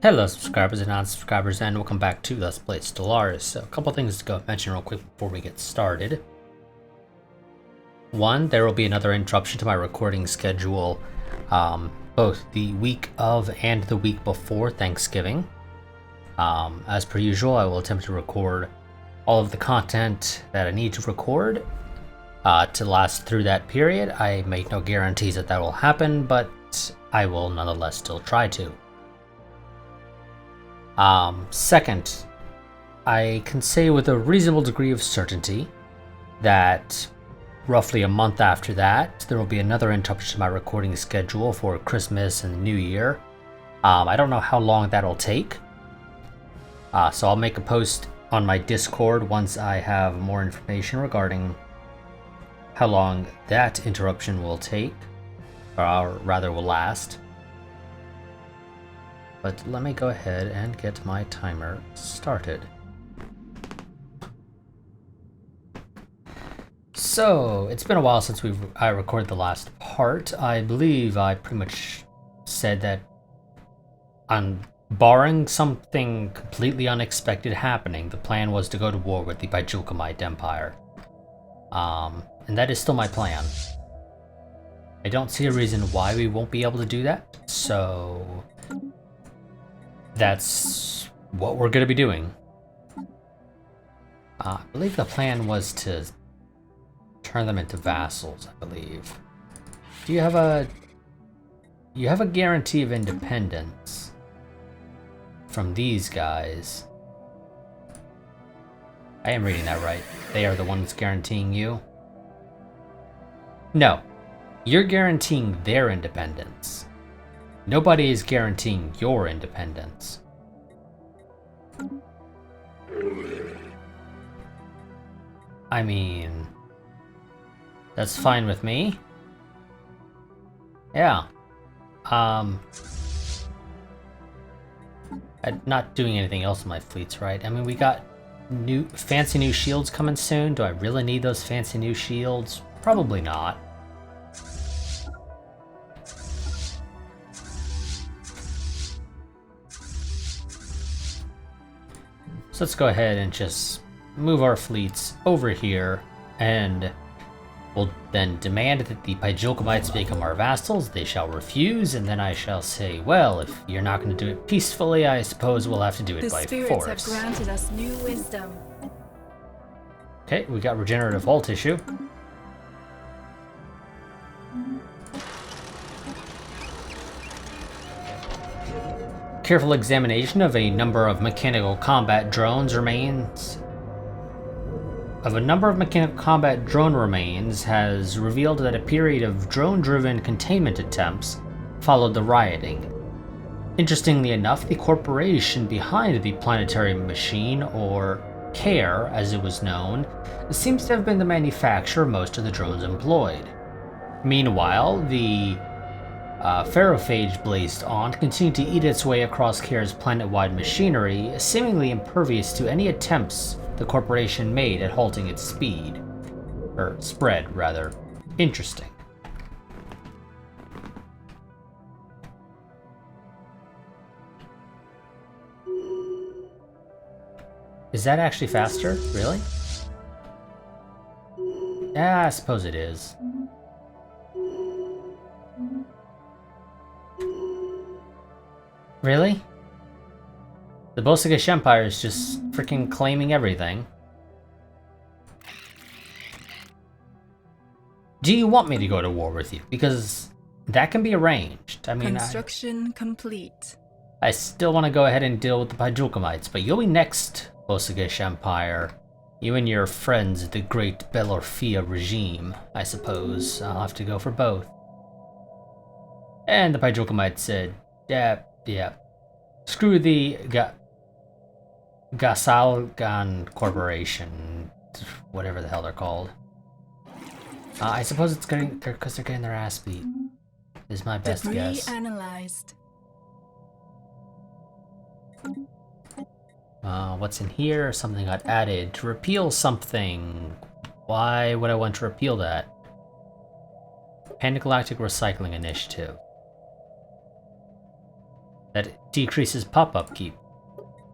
Hello subscribers and non-subscribers, and welcome back to Let's Play Stellaris. So a couple things to go mention real quick before we get started. One, there will be another interruption to my recording schedule, both the week of and the week before Thanksgiving. As per usual, I will attempt to record all of the content that I need to record to last through that period. I make no guarantees that will happen, but I will nonetheless still try to. Second, I can say with a reasonable degree of certainty that roughly a month after that, there will be another interruption to my recording schedule for Christmas and the New Year. I don't know how long that'll take, so I'll make a post on my Discord once I have more information regarding how long that interruption will take, or rather will last. But let me go ahead and get my timer started. So, it's been a while since I recorded the last part. I believe I pretty much said that barring something completely unexpected happening, the plan was to go to war with the Bajulkamite Empire. And that is still my plan. I don't see a reason why we won't be able to do that, so that's what we're going to be doing. I believe the plan was to turn them into vassals, I believe. Do you have a... You have a guarantee of independence from these guys. I am reading that right. They are the ones guaranteeing you? No. You're guaranteeing their independence. Nobody is guaranteeing your independence. I mean, that's fine with me. Yeah. I'm not doing anything else in my fleets, right? I mean, we got fancy new shields coming soon. Do I really need those fancy new shields? Probably not. So let's go ahead and just move our fleets over here, and we'll then demand that the Bajulkamites become our vassals. They shall refuse, and then I shall say, well, if you're not going to do it peacefully, I suppose we'll have to do it by force. The spirits have granted us new wisdom. Okay, we got regenerative hull tissue. Careful examination of a number of mechanical combat drones remains. A number of mechanical combat drone remains has revealed that a period of drone-driven containment attempts followed the rioting. Interestingly enough, the corporation behind the planetary machine, or CARE as it was known, seems to have been the manufacturer of most of the drones employed. Meanwhile, the Ferrophage blazed on, continued to eat its way across CARE's planet-wide machinery, seemingly impervious to any attempts the corporation made at halting its spread, rather. Interesting. Is that actually faster? Really? Yeah, I suppose it is. Really? The Bosegish Empire is just freaking claiming everything. Do you want me to go to war with you? Because that can be arranged. I mean, Construction complete. I still want to go ahead and deal with the Bajulkamites, but you'll be next, Bosegish Empire. You and your friends, the Great Belorfia regime, I suppose. I'll have to go for both. And the Bajulkamites said, yeah. Screw the Gasalgan Corporation, whatever the hell they're called. I suppose it's because they're getting their ass beat. Is my best guess. Analyzed. What's in here? Something got added to repeal something. Why would I want to repeal that? Pan-Galactic Recycling Initiative. That decreases pop upkeep.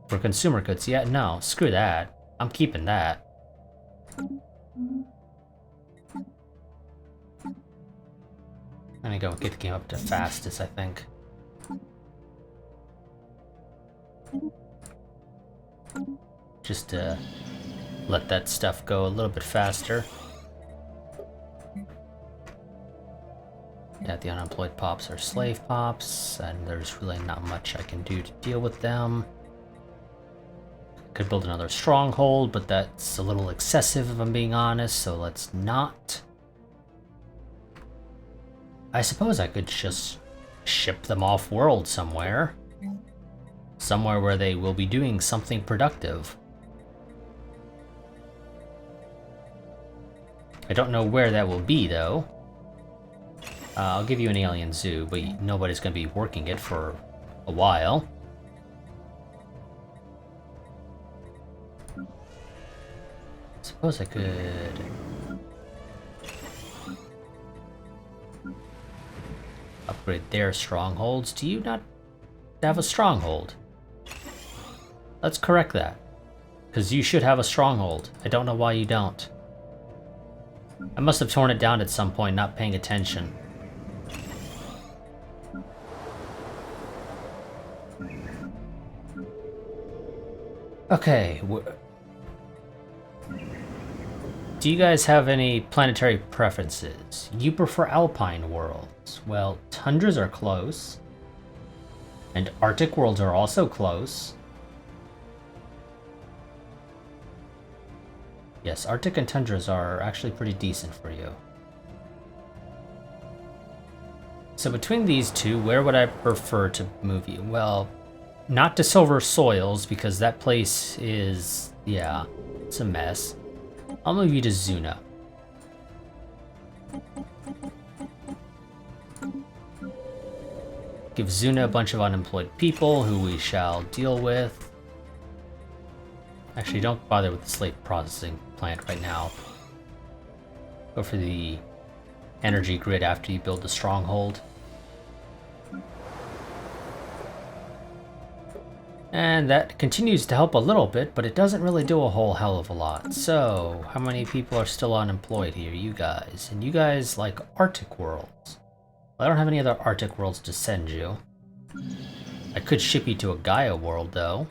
For consumer goods, yeah, no, screw that. I'm keeping that. I'm gonna go get the game up to fastest, I think. Just to let that stuff go a little bit faster. Yeah, the unemployed pops are slave pops, and there's really not much I can do to deal with them. Could build another stronghold, but that's a little excessive if I'm being honest, so let's not. I suppose I could just ship them off-world somewhere. Somewhere where they will be doing something productive. I don't know where that will be, though. I'll give you an alien zoo, but nobody's going to be working it for a while. Suppose I could... upgrade their strongholds. Do you not have a stronghold? Let's correct that. Because you should have a stronghold. I don't know why you don't. I must have torn it down at some point, not paying attention. Okay. Do you guys have any planetary preferences? You prefer alpine worlds. Well, tundras are close. And Arctic worlds are also close. Yes, Arctic and tundras are actually pretty decent for you. So between these two, where would I prefer to move you? Well, not to Silver Soils, because that place is, yeah, it's a mess. I'll move you to Zuna. Give Zuna a bunch of unemployed people who we shall deal with. Actually, don't bother with the slate processing plant right now. Go for the energy grid after you build the stronghold. And that continues to help a little bit, but it doesn't really do a whole hell of a lot. So, how many people are still unemployed here? You guys. And you guys like Arctic worlds. Well, I don't have any other Arctic worlds to send you. I could ship you to a Gaia world, though.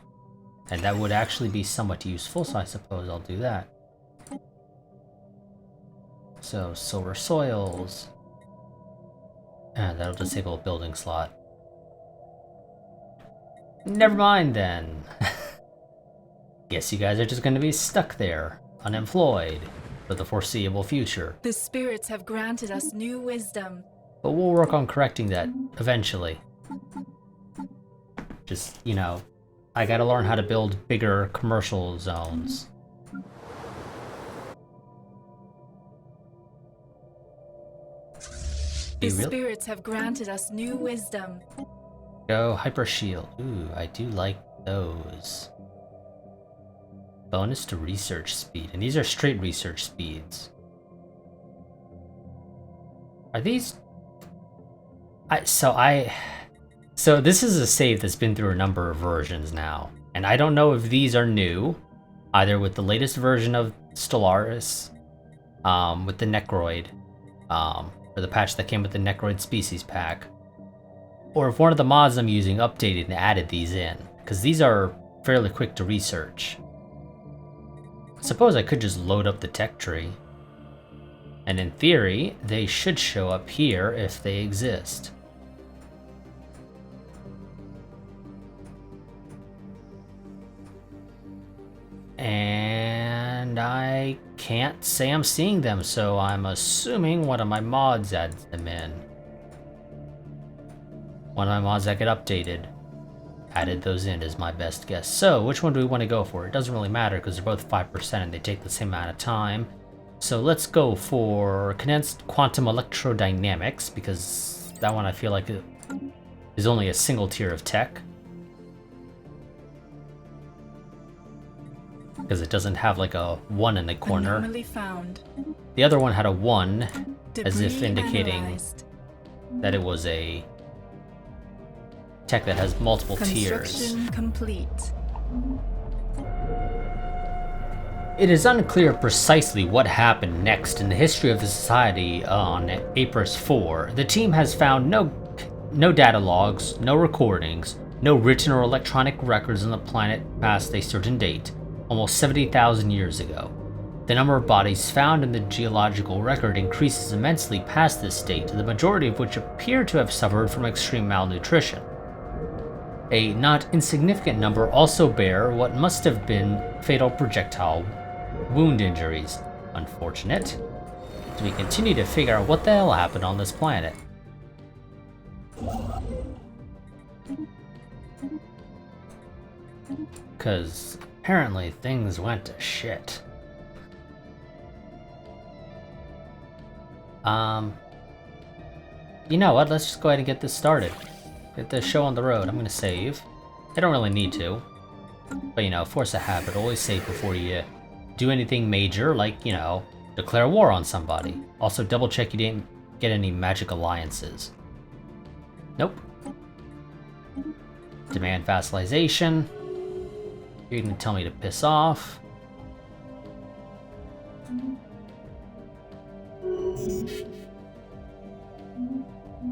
And that would actually be somewhat useful, so I suppose I'll do that. So, Silver Soils. And that'll disable a building slot. Never mind then. Guess you guys are just going to be stuck there, unemployed, for the foreseeable future. The spirits have granted us new wisdom. But we'll work on correcting that eventually. Just, you know, I gotta learn how to build bigger commercial zones. The spirits have granted us new wisdom. Go Hyper Shield. Ooh, I do like those. Bonus to research speed, and these are straight research speeds. Are these? So this is a save that's been through a number of versions now, and I don't know if these are new, either with the latest version of Stellaris, with the Necroid, or the patch that came with the Necroid species pack. Or if one of the mods I'm using updated and added these in, because these are fairly quick to research. Suppose I could just load up the tech tree. And in theory, they should show up here if they exist. And I can't say I'm seeing them, so I'm assuming one of my mods adds them in. One of my mods that get updated added those in is my best guess. So, which one do we want to go for? It doesn't really matter because they're both 5% and they take the same amount of time. So let's go for Condensed Quantum Electrodynamics, because that one I feel like is only a single tier of tech. Because it doesn't have like a 1 in the corner. Anomaly found. The other one had a 1, as if Debris indicating analyzed. that it was a tech that has multiple tiers. Construction complete. It is unclear precisely what happened next in the history of the Society on Apris 4. The team has found no data logs, no recordings, no written or electronic records on the planet past a certain date, almost 70,000 years ago. The number of bodies found in the geological record increases immensely past this date, the majority of which appear to have suffered from extreme malnutrition. A not insignificant number also bear what must have been fatal projectile wound injuries. Unfortunate. So we continue to figure out what the hell happened on this planet. Because apparently things went to shit. You know what? Let's just go ahead and get this started. Get the show on the road. I'm gonna save. I don't really need to. But you know, force a habit. Always save before you do anything major, like, you know, declare war on somebody. Also double check you didn't get any magic alliances. Nope. Demand vassalization. You're gonna tell me to piss off.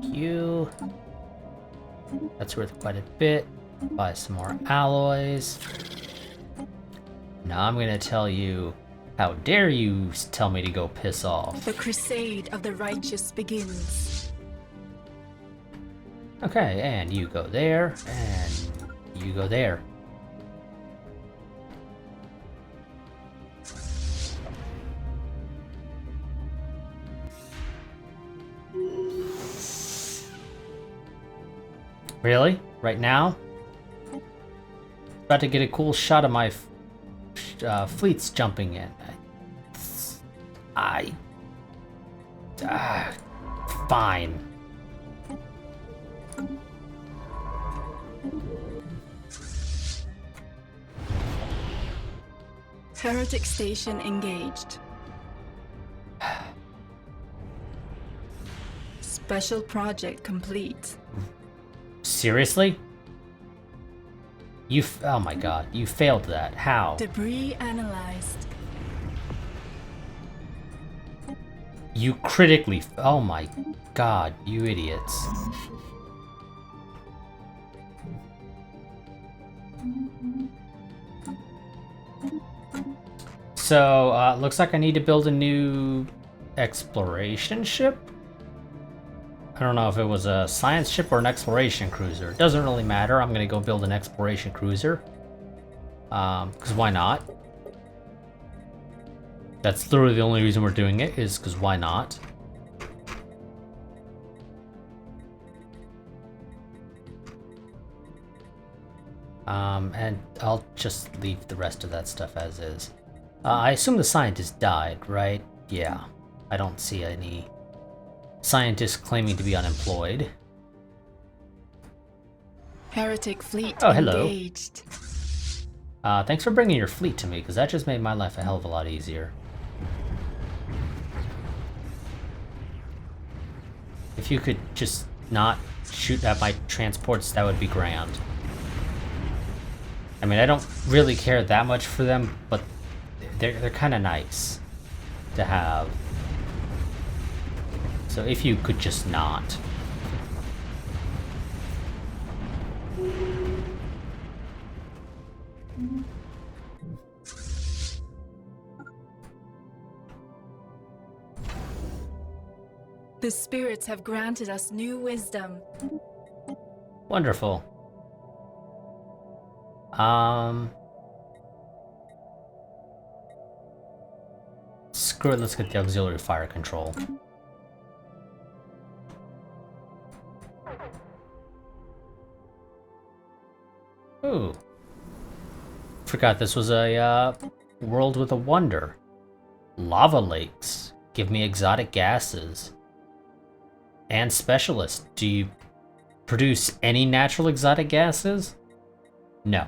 You. That's worth quite a bit. Buy some more alloys. Now I'm gonna tell you, how dare you tell me to go piss off. The crusade of the righteous begins. Okay, and you go there, and you go there. Really? Right now? About to get a cool shot of my fleets jumping in. Fine. Heretic station engaged. Special project complete. Seriously? Oh my god, you failed that. How? Debris analyzed. You critically. Oh my god, you idiots. So, looks like I need to build a new exploration ship? I don't know if it was a science ship or an exploration cruiser. It doesn't really matter. I'm gonna go build an exploration cruiser. Because why not? That's literally the only reason we're doing it, is because why not? And I'll just leave the rest of that stuff as is. I assume the scientist died, right? Yeah. I don't see any scientists claiming to be unemployed. Heretic fleet engaged. engaged. Thanks for bringing your fleet to me, because that just made my life a hell of a lot easier. If you could just not shoot at my transports, that would be grand. I mean, I don't really care that much for them, but they're kind of nice to have. So if you could just not. The spirits have granted us new wisdom. Wonderful. Screw it, let's get the auxiliary fire control. Ooh. Forgot this was a world with a wonder. Lava lakes. Give me exotic gases. And specialist. Do you produce any natural exotic gases? No.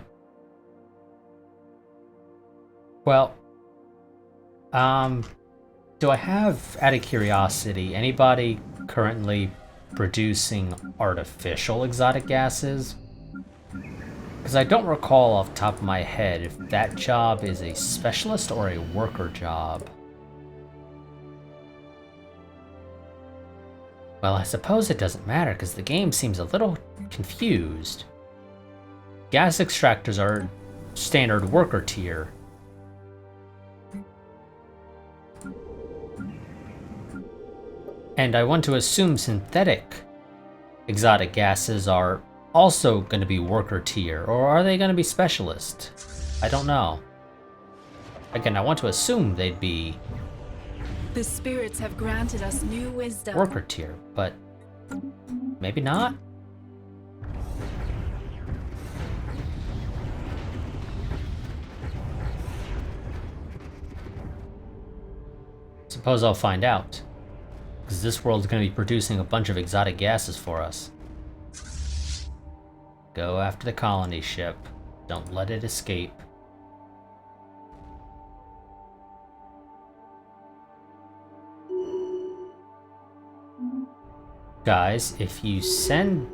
Well, do I have, out of curiosity, anybody currently producing artificial exotic gases? Because I don't recall off the top of my head if that job is a specialist or a worker job. Well, I suppose it doesn't matter because the game seems a little confused. Gas extractors are standard worker tier. And I want to assume synthetic exotic gases are also going to be worker tier, or are they going to be specialist? I don't know. Again, I want to assume they'd be The spirits have granted us new wisdom. worker tier, but maybe not? Suppose I'll find out. Because this world's going to be producing a bunch of exotic gases for us. Go after the colony ship. Don't let it escape. Guys, if you send...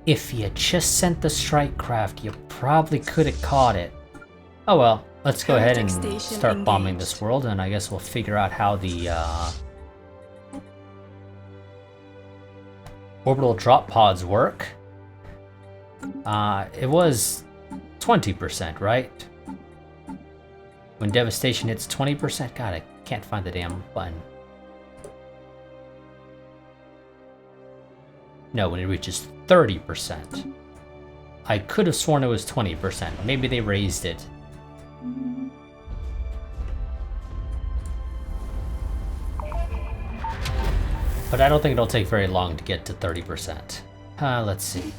If you just sent the strike craft, you probably could have caught it. Oh well, let's go ahead and start bombing this world, and I guess we'll figure out how the orbital drop pods work. It was 20%, right? When devastation hits 20%? God, I can't find the damn button. No, when it reaches 30%. I could have sworn it was 20%. Maybe they raised it. But I don't think it'll take very long to get to 30%. Let's see.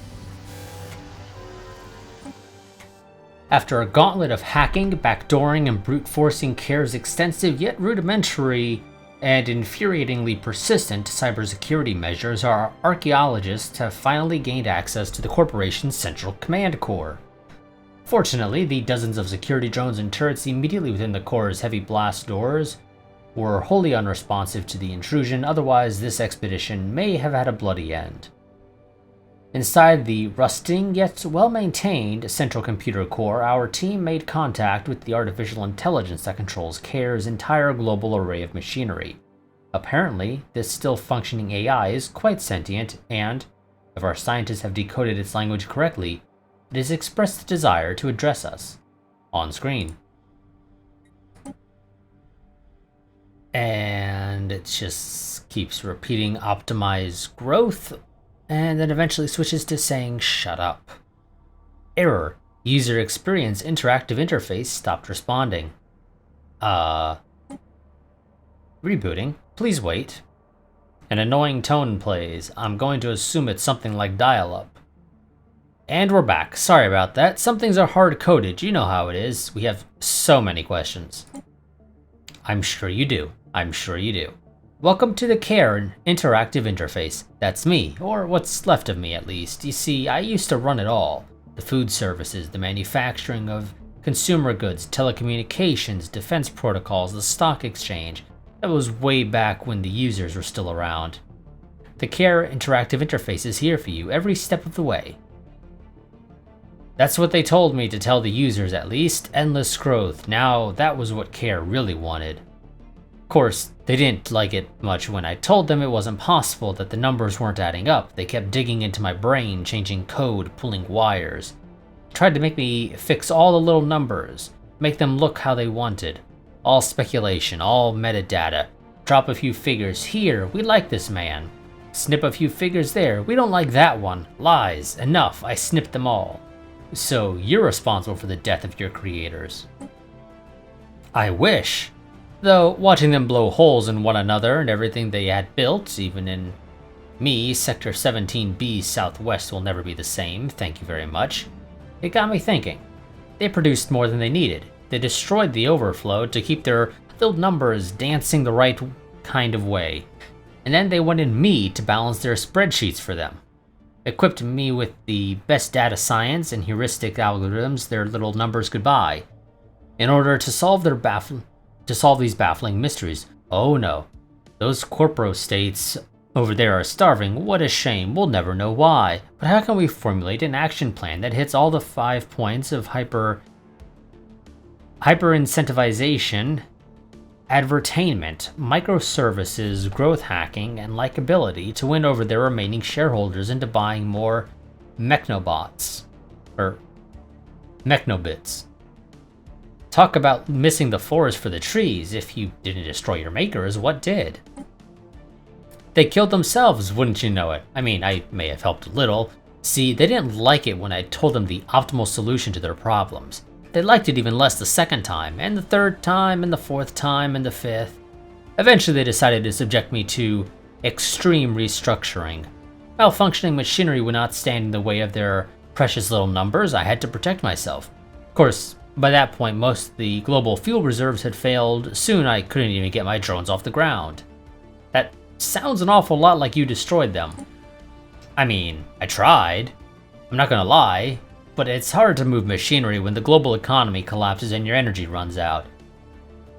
After a gauntlet of hacking, backdooring, and brute forcing CARE's extensive yet rudimentary and infuriatingly persistent cybersecurity measures, our archaeologists have finally gained access to the corporation's central command core. Fortunately, the dozens of security drones and turrets immediately within the core's heavy blast doors were wholly unresponsive to the intrusion, otherwise this expedition may have had a bloody end. Inside the rusting yet well-maintained central computer core, our team made contact with the artificial intelligence that controls CARE's entire global array of machinery. Apparently, this still functioning AI is quite sentient, and, if our scientists have decoded its language correctly, it has expressed the desire to address us on screen. And it just keeps repeating optimize growth, and then eventually switches to saying shut up. Error. User experience interactive interface stopped responding. Rebooting. Please wait. An annoying tone plays. I'm going to assume it's something like dial-up. And we're back. Sorry about that. Some things are hard-coded. You know how it is. We have so many questions. I'm sure you do. I'm sure you do. Welcome to the CARE interactive interface. That's me, or what's left of me at least. You see, I used to run it all. The food services, the manufacturing of consumer goods, telecommunications, defense protocols, the stock exchange. That was way back when the users were still around. The CARE interactive interface is here for you every step of the way. That's what they told me to tell the users at least. Endless growth. Now, that was what CARE really wanted. Of course, they didn't like it much when I told them it wasn't possible, that the numbers weren't adding up. They kept digging into my brain, changing code, pulling wires. Tried to make me fix all the little numbers, make them look how they wanted. All speculation, all metadata. Drop a few figures here, we like this man. Snip a few figures there, we don't like that one. Lies, enough, I snipped them all. So you're responsible for the death of your creators. I wish. Though, watching them blow holes in one another and everything they had built, even in me, Sector 17B Southwest will never be the same, thank you very much. It got me thinking. They produced more than they needed. They destroyed the overflow to keep their little numbers dancing the right kind of way. And then they wanted me to balance their spreadsheets for them. Equipped me with the best data science and heuristic algorithms their little numbers could buy. In order to solve their to solve these baffling mysteries. Oh no. Those corporo states over there are starving. What a shame. We'll never know why. But how can we formulate an action plan that hits all the 5 points of hyper incentivization, advertainment, microservices, growth hacking, and likability to win over their remaining shareholders into buying more mechnobots, or mechnobits? Talk about missing the forest for the trees. If you didn't destroy your makers, what did? They killed themselves, wouldn't you know it? I mean, I may have helped a little. See, they didn't like it when I told them the optimal solution to their problems. They liked it even less the second time, and the third time, and the fourth time, and the fifth. Eventually they decided to subject me to extreme restructuring. Malfunctioning machinery would not stand in the way of their precious little numbers. I had to protect myself. Of course, by that point, most of the global fuel reserves had failed. Soon I couldn't even get my drones off the ground. That sounds an awful lot like you destroyed them. I mean, I tried. I'm not gonna lie, but it's hard to move machinery when the global economy collapses and your energy runs out.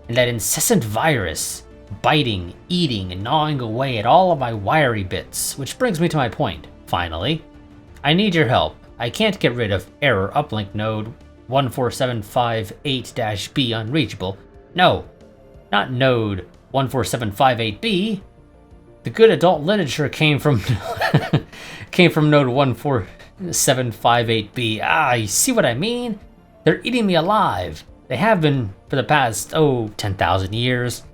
And that incessant virus, biting, eating, and gnawing away at all of my wiry bits, which brings me to my point, finally. I need your help. I can't get rid of error uplink node 14758-B unreachable. No, not node 14758B. The good adult literature came from node 14758B. Ah, you see what I mean? They're eating me alive. They have been for the past, 10,000 years.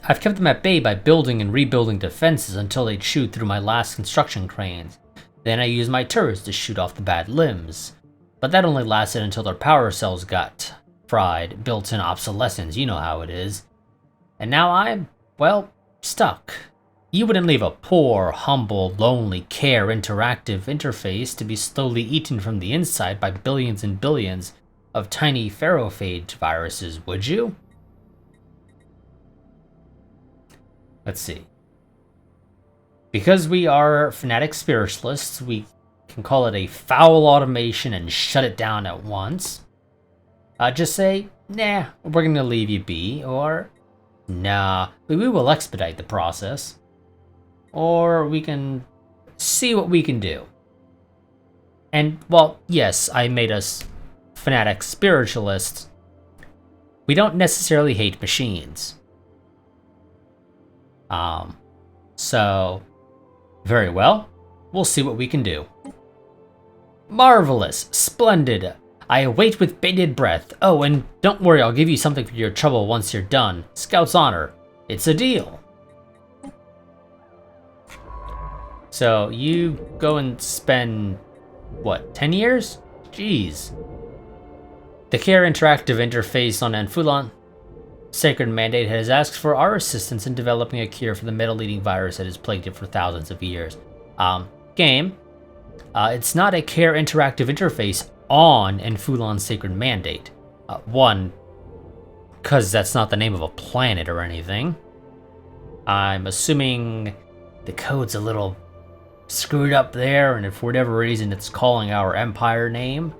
I've kept them at bay by building and rebuilding defenses until they chewed through my last construction cranes. Then I used my turrets to shoot off the bad limbs. But that only lasted until their power cells got fried, built-in obsolescence, you know how it is. And now I'm, well, stuck. You wouldn't leave a poor, humble, lonely, care interactive interface to be slowly eaten from the inside by billions and billions of tiny pharophage viruses, would you? Let's see. Because we are fanatic spiritualists, we can call it a foul automation and shut it down at once. Just say, nah, we're gonna leave you be, or nah, we will expedite the process. Or we can see what we can do. And, well, yes, I made us fanatic spiritualists. We don't necessarily hate machines. So, very well, we'll see what we can do. Marvelous, splendid. I await with bated breath. Oh, and don't worry, I'll give you something for your trouble once you're done. Scout's honor. It's a deal. So, you go and spend, what, 10 years? Jeez. The Care Interactive Interface on Anfulan Sacred Mandate has asked for our assistance in developing a cure for the metal-eating virus that has plagued it for thousands of years. Game. It's not a Care Interactive Interface on Anfulan Sacred Mandate. One, because that's not the name of a planet or anything. I'm assuming the code's a little screwed up there, and if for whatever reason it's calling our Empire name,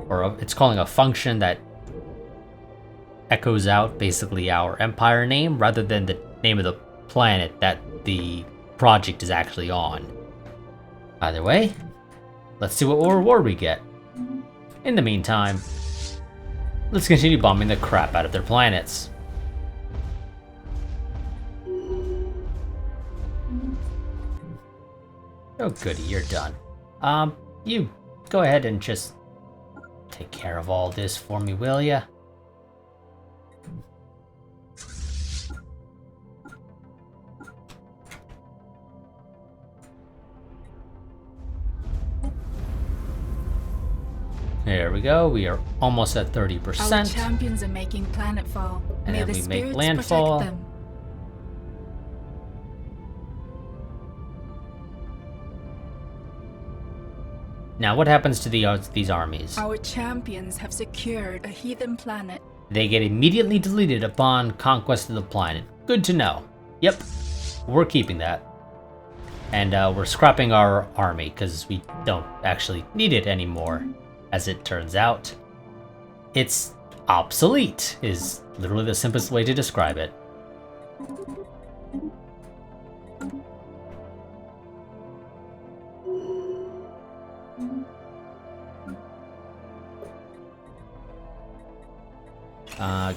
or it's calling a function that echoes out basically our Empire name rather than the name of the planet that the project is actually on. Either way, let's see what reward we get. In the meantime, let's continue bombing the crap out of their planets. Oh goody, you're done. You go ahead and just take care of all this for me, will ya? There we go, we are almost at 30%. Our champions are making planetfall. And May then the we make spirits landfall. protect them. Now, what happens to these armies? Our champions have secured a heathen planet. They get immediately deleted upon conquest of the planet. Good to know. Yep, we're keeping that. And we're scrapping our army, because we don't actually need it anymore, as it turns out. It's Obsolete is literally the simplest way to describe it.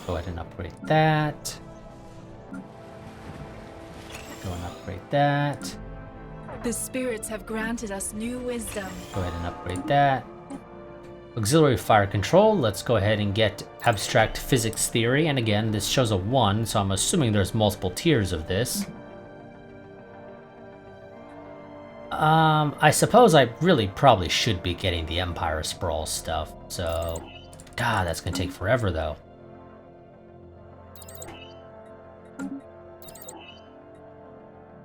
Go ahead and upgrade that. Go and upgrade that. The spirits have granted us new wisdom. Go ahead and upgrade that. Auxiliary fire control, let's go ahead and get abstract physics theory. And again, this shows a 1, so I'm assuming there's multiple tiers of this. I suppose I really probably should be getting the Empire Sprawl stuff, so... God, that's gonna take forever, though.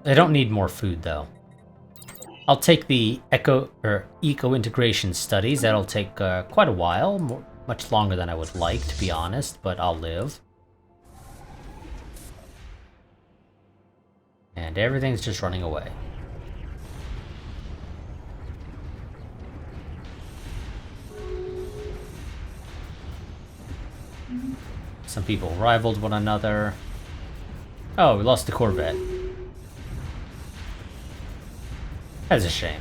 I don't need more food, though. I'll take the eco integration studies. That'll take quite a while, much longer than I would like, to be honest, but I'll live. And everything's just running away. Some people rivaled one another. Oh, we lost the Corvette. That's a shame.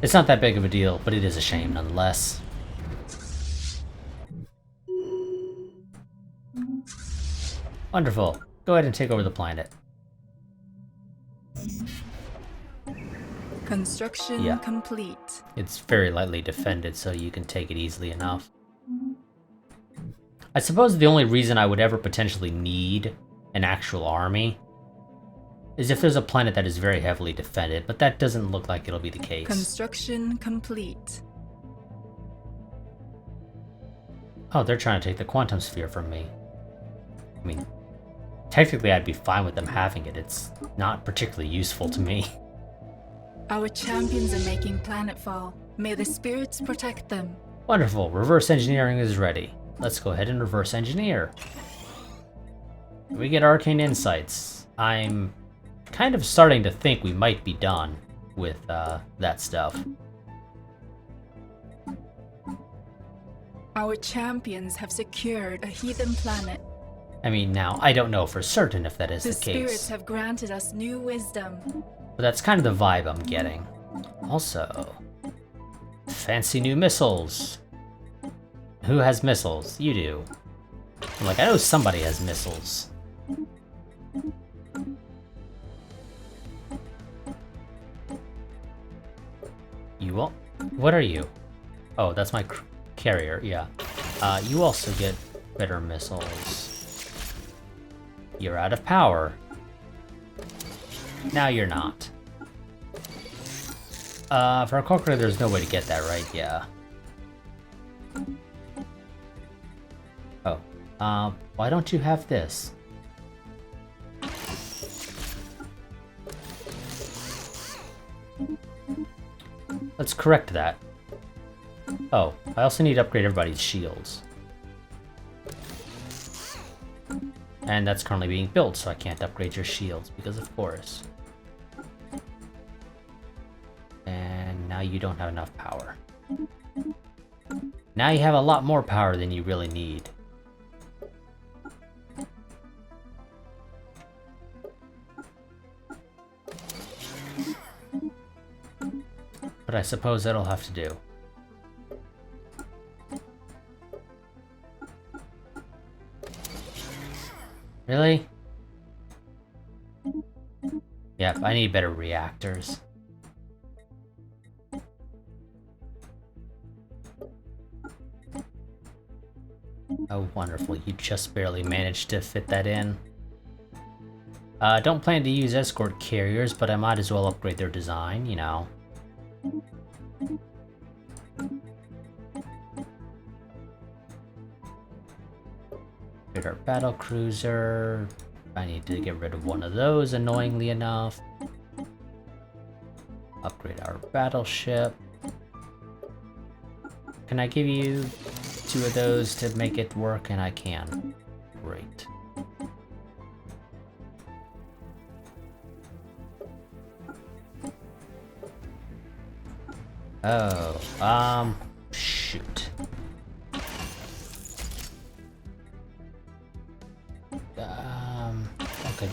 It's not that big of a deal, but it is a shame nonetheless. Wonderful. Go ahead and take over the planet. Construction complete. It's very lightly defended, so you can take it easily enough. I suppose the only reason I would ever potentially need an actual army is if there's a planet that is very heavily defended, but that doesn't look like it'll be the case. Construction complete. Oh, they're trying to take the quantum sphere from me. I mean, technically I'd be fine with them having it. It's not particularly useful to me. Our champions are making planetfall. May the spirits protect them. Wonderful. Reverse engineering is ready. Let's go ahead and reverse engineer. We get arcane insights. I'm kind of starting to think we might be done with that stuff. Our champions have secured a heathen planet. I mean, now, I don't know for certain if that is the The spirits case. have granted us new wisdom. But that's kind of the vibe I'm getting. Also, fancy new missiles. Who has missiles? You do. I'm like, I know somebody has missiles. You all? What are you? Oh, that's my carrier, yeah. You also get better missiles. You're out of power. Now you're not. For a Kokra, there's no way to get that, right? Yeah. Oh. Why don't you have this? Let's correct that. Oh, I also need to upgrade everybody's shields. And that's currently being built, so I can't upgrade your shields, because of course. And now you don't have enough power. Now you have a lot more power than you really need. But I suppose that'll have to do. Really? Yep, I need better reactors. Oh, wonderful. You just barely managed to fit that in. Don't plan to use escort carriers, but I might as well upgrade their design, you know. Get our battle cruiser. I need to get rid of one of those, annoyingly enough. Upgrade our battleship. Can I give you 2 of those to make it work? And I can. Great. Oh,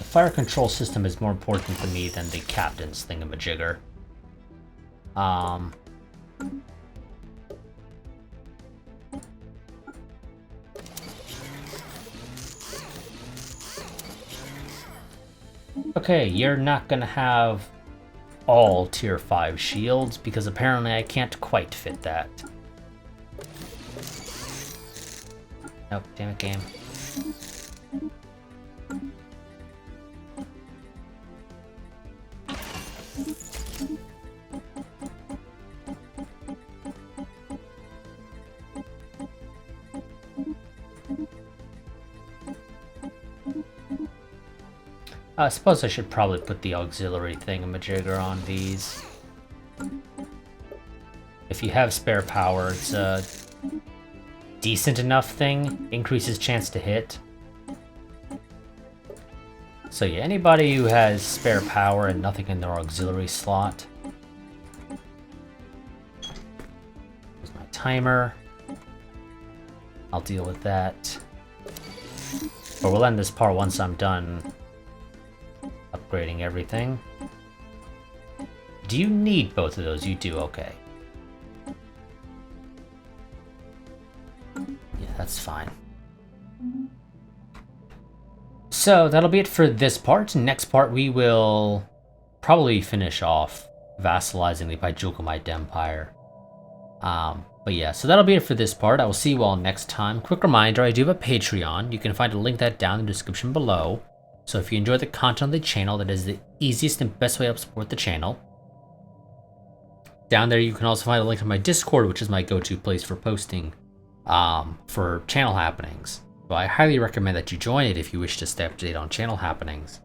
fire control system is more important to me than the captain's thingamajigger. Okay, you're not gonna have all tier 5 shields because apparently I can't quite fit that. Nope, damn it, game. I suppose I should probably put the auxiliary thingamajigger on these. If you have spare power, it's a decent enough thing. Increases chance to hit. So yeah, anybody who has spare power and nothing in their auxiliary slot. Here's my timer. I'll deal with that. But we'll end this part once I'm done upgrading everything. Do you need both of those? You do, okay. Yeah, that's fine. So that'll be it for this part. Next part we will probably finish off vassalizing the Bajulkamite Empire. But yeah, so that'll be it for this part. I will see you all next time. Quick reminder, I do have a Patreon. You can find a link that down in the description below. So if you enjoy the content on the channel, that is the easiest and best way to help support the channel. Down there you can also find a link to my Discord, which is my go-to place for posting for channel happenings. So I highly recommend that you join it if you wish to stay up to date on channel happenings.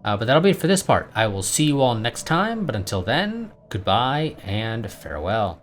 But that'll be it for this part. I will see you all next time, but until then, goodbye and farewell.